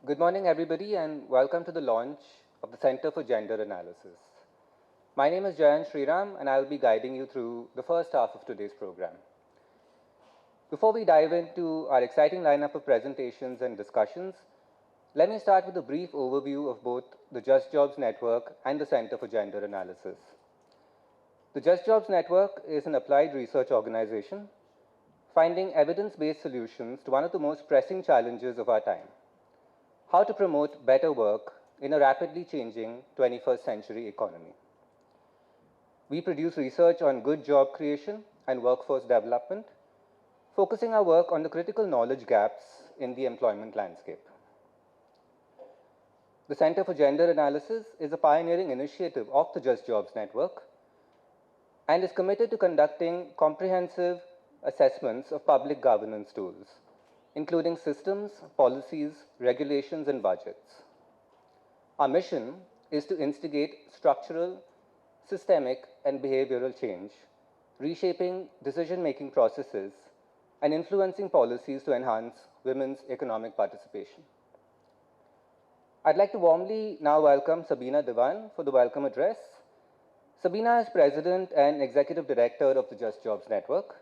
Good morning, everybody, and welcome to the launch of the Center for Gender Analysis. My name is Jayan Sriram, and I'll be guiding you through the first half of today's program. Before we dive into our exciting lineup of presentations and discussions, let me start with a brief overview of both the JustJobs Network and the Center for Gender Analysis. The JustJobs Network is an applied research organization finding evidence-based solutions to one of the most pressing challenges of our time: how to promote better work in a rapidly changing 21st century economy. We produce research on good job creation and workforce development, focusing our work on the critical knowledge gaps in the employment landscape. The Center for Gender Analysis is a pioneering initiative of the JustJobs Network and is committed to conducting comprehensive assessments of public governance tools, including systems, policies, regulations, and budgets. Our mission is to instigate structural, systemic, and behavioral change, reshaping decision-making processes, and influencing policies to enhance women's economic participation. I'd like to warmly now welcome Sabina Dewan for the welcome address. Sabina is President and Executive Director of the JustJobs Network.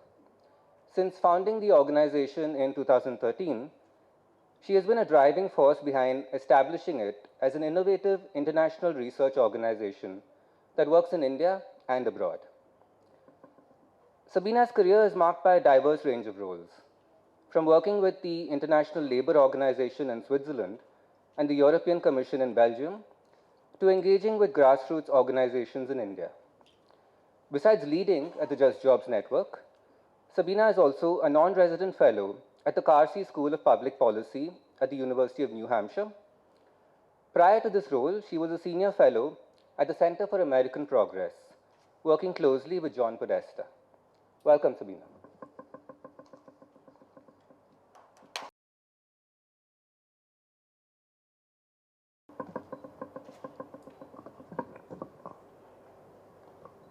Since founding the organization in 2013, she has been a driving force behind establishing it as an innovative international research organization that works in India and abroad. Sabina's career is marked by a diverse range of roles, from working with the International Labour Organization in Switzerland and the European Commission in Belgium, to engaging with grassroots organizations in India. Besides leading at the JustJobs Network, Sabina is also a non-resident fellow at the Carsey School of Public Policy at the University of New Hampshire. Prior to this role, she was a senior fellow at the Center for American Progress, working closely with John Podesta. Welcome, Sabina.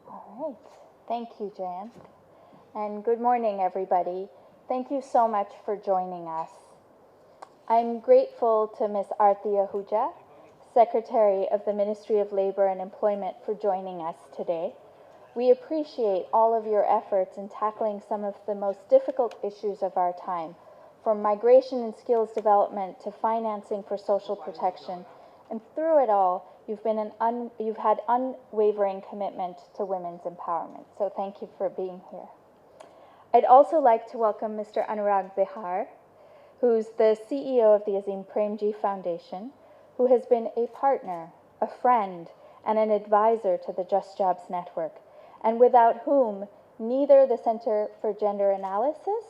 All right. Thank you, Jan. And good morning, everybody. Thank you so much for joining us. I'm grateful to Ms. Aarti Ahuja, Secretary of the Ministry of Labor and Employment, for joining us today. We appreciate all of your efforts in tackling some of the most difficult issues of our time, from migration and skills development to financing for social protection. And through it all, you've had unwavering commitment to women's empowerment. So thank you for being here. I'd also like to welcome Mr. Anurag Bihar, who's the CEO of the Azim Premji Foundation, who has been a partner, a friend, and an advisor to the JustJobs Network, and without whom neither the Center for Gender Analysis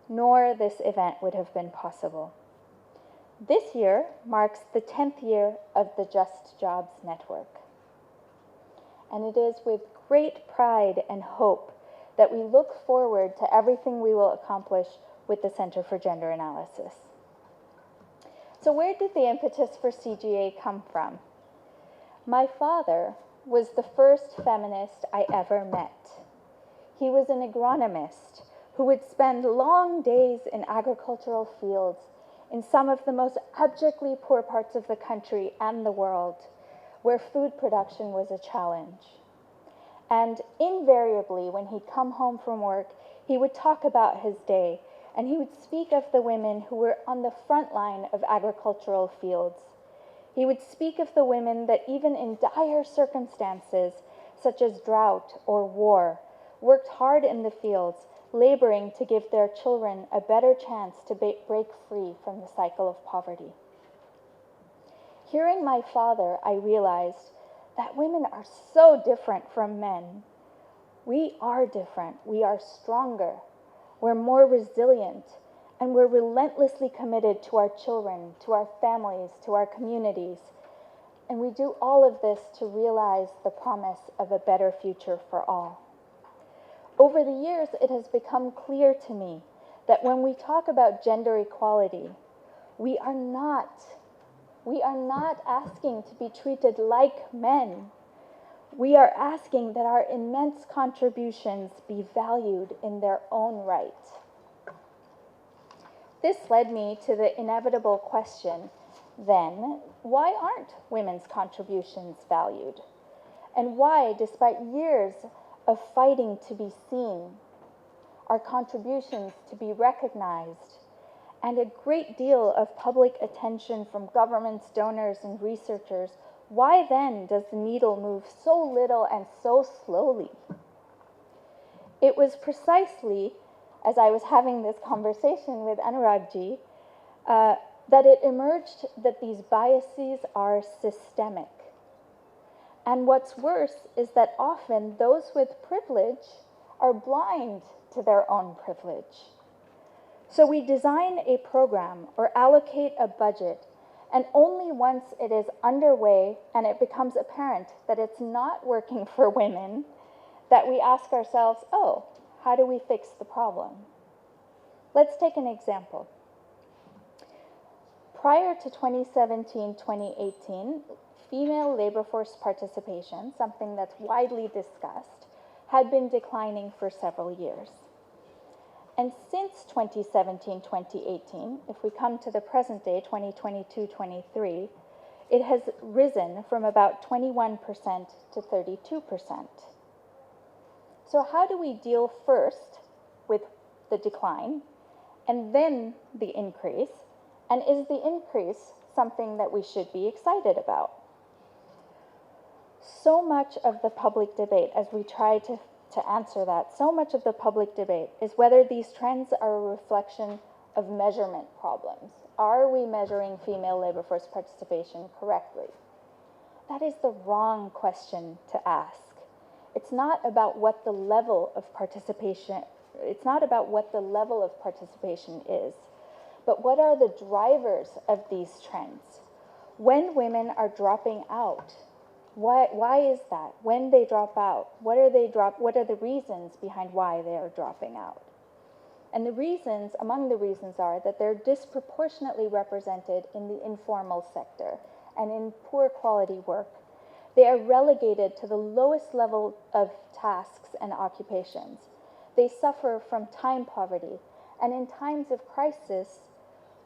nor this event would have been possible. This year marks the 10th year of the JustJobs Network, and it is with great pride and hope that we look forward to everything we will accomplish with the Center for Gender Analysis. So where did the impetus for CGA come from? My father was the first feminist I ever met. He was an agronomist who would spend long days in agricultural fields in some of the most abjectly poor parts of the country and the world, where food production was a challenge. And invariably, when he'd come home from work, he would talk about his day, and he would speak of the women who were on the front line of agricultural fields. He would speak of the women that even in dire circumstances, such as drought or war, worked hard in the fields, laboring to give their children a better chance to break free from the cycle of poverty. Hearing my father, I realized that women are so different from men. We are different. We are stronger. We're more resilient. And we're relentlessly committed to our children, to our families, to our communities. And we do all of this to realize the promise of a better future for all. Over the years, it has become clear to me that when we talk about gender equality, we are not asking to be treated like men. We are asking that our immense contributions be valued in their own right. This led me to the inevitable question, then why aren't women's contributions valued? And why, despite years of fighting to be seen, our contributions to be recognized, and a great deal of public attention from governments, donors, and researchers, why then does the needle move so little and so slowly? It was precisely as I was having this conversation with Anuragji that it emerged that these biases are systemic. And what's worse is that often those with privilege are blind to their own privilege. So we design a program or allocate a budget, and only once it is underway and it becomes apparent that it's not working for women, that we ask ourselves, oh, how do we fix the problem? Let's take an example. Prior to 2017-2018, female labor force participation, something that's widely discussed, had been declining for several years. And since 2017-2018, if we come to the present day, 2022-23, it has risen from about 21% to 32%. So how do we deal first with the decline and then the increase? And is the increase something that we should be excited about? So much of the public debate, as we try to answer that, so much of the public debate is whether these trends are a reflection of measurement problems. Are we measuring female labor force participation correctly? That is the wrong question to ask. It's not about what the level of participation, is, but what are the drivers of these trends? When women are dropping out, why is that? When they drop out, what are the reasons behind why they are dropping out? And among the reasons are that they're disproportionately represented in the informal sector and in poor quality work. They are relegated to the lowest level of tasks and occupations. They suffer from time poverty, and in times of crisis,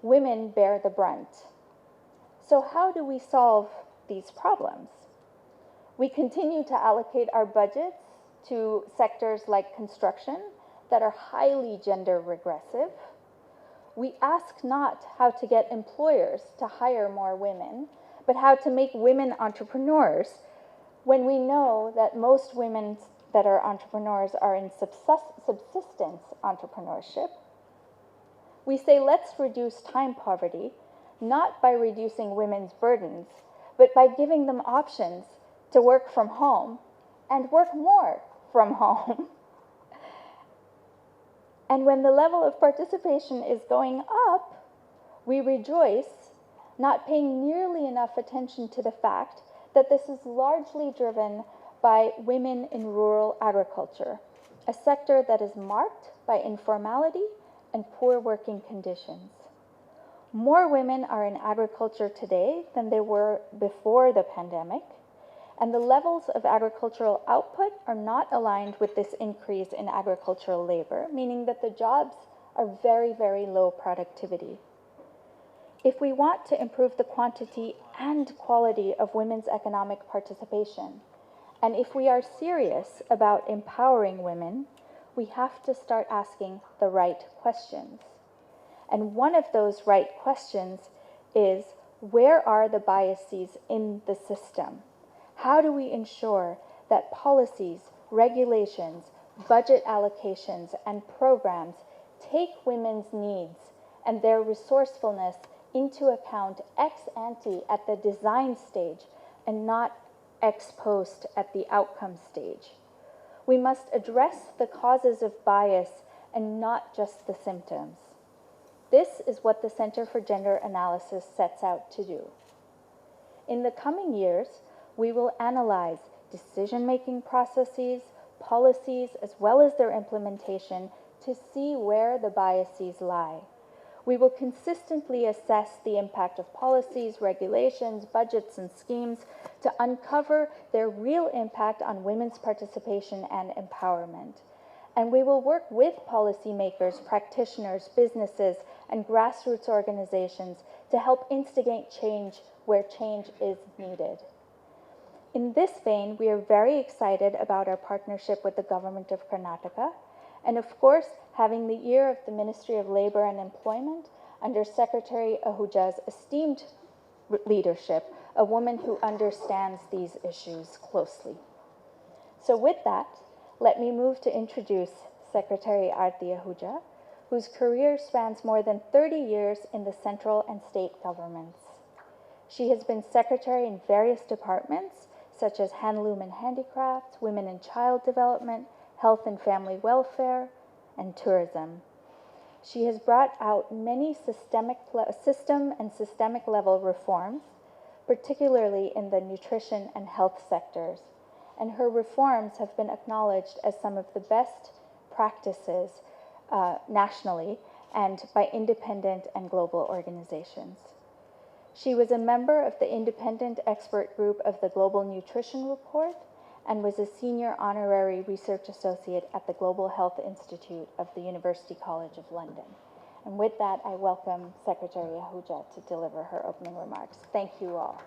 women bear the brunt. So how do we solve these problems? We continue to allocate our budgets to sectors like construction that are highly gender regressive. We ask not how to get employers to hire more women, but how to make women entrepreneurs, when we know that most women that are entrepreneurs are in subsistence entrepreneurship. We say let's reduce time poverty, not by reducing women's burdens, but by giving them options to work from home and work more from home. And when the level of participation is going up, we rejoice, not paying nearly enough attention to the fact that this is largely driven by women in rural agriculture, a sector that is marked by informality and poor working conditions. More women are in agriculture today than there were before the pandemic, and the levels of agricultural output are not aligned with this increase in agricultural labor, meaning that the jobs are very, very low productivity. If we want to improve the quantity and quality of women's economic participation, and if we are serious about empowering women, we have to start asking the right questions. And one of those right questions is, where are the biases in the system? How do we ensure that policies, regulations, budget allocations, and programs take women's needs and their resourcefulness into account ex ante at the design stage and not ex post at the outcome stage? We must address the causes of bias and not just the symptoms. This is what the Center for Gender Analysis sets out to do. In the coming years, we will analyze decision-making processes, policies, as well as their implementation to see where the biases lie. We will consistently assess the impact of policies, regulations, budgets, and schemes to uncover their real impact on women's participation and empowerment. And we will work with policymakers, practitioners, businesses, and grassroots organizations to help instigate change where change is needed. In this vein, we are very excited about our partnership with the Government of Karnataka, and of course, having the ear of the Ministry of Labor and Employment under Secretary Ahuja's esteemed leadership, a woman who understands these issues closely. So with that, let me move to introduce Secretary Aarti Ahuja, whose career spans more than 30 years in the central and state governments. She has been secretary in various departments, such as handloom and handicrafts, women and child development, health and family welfare, and tourism. She has brought out many systemic level reforms, particularly in the nutrition and health sectors, and her reforms have been acknowledged as some of the best practices nationally and by independent and global organizations. She was a member of the independent expert group of the Global Nutrition Report and was a senior honorary research associate at the Global Health Institute of the University College of London. And with that, I welcome Secretary Ahuja to deliver her opening remarks. Thank you all.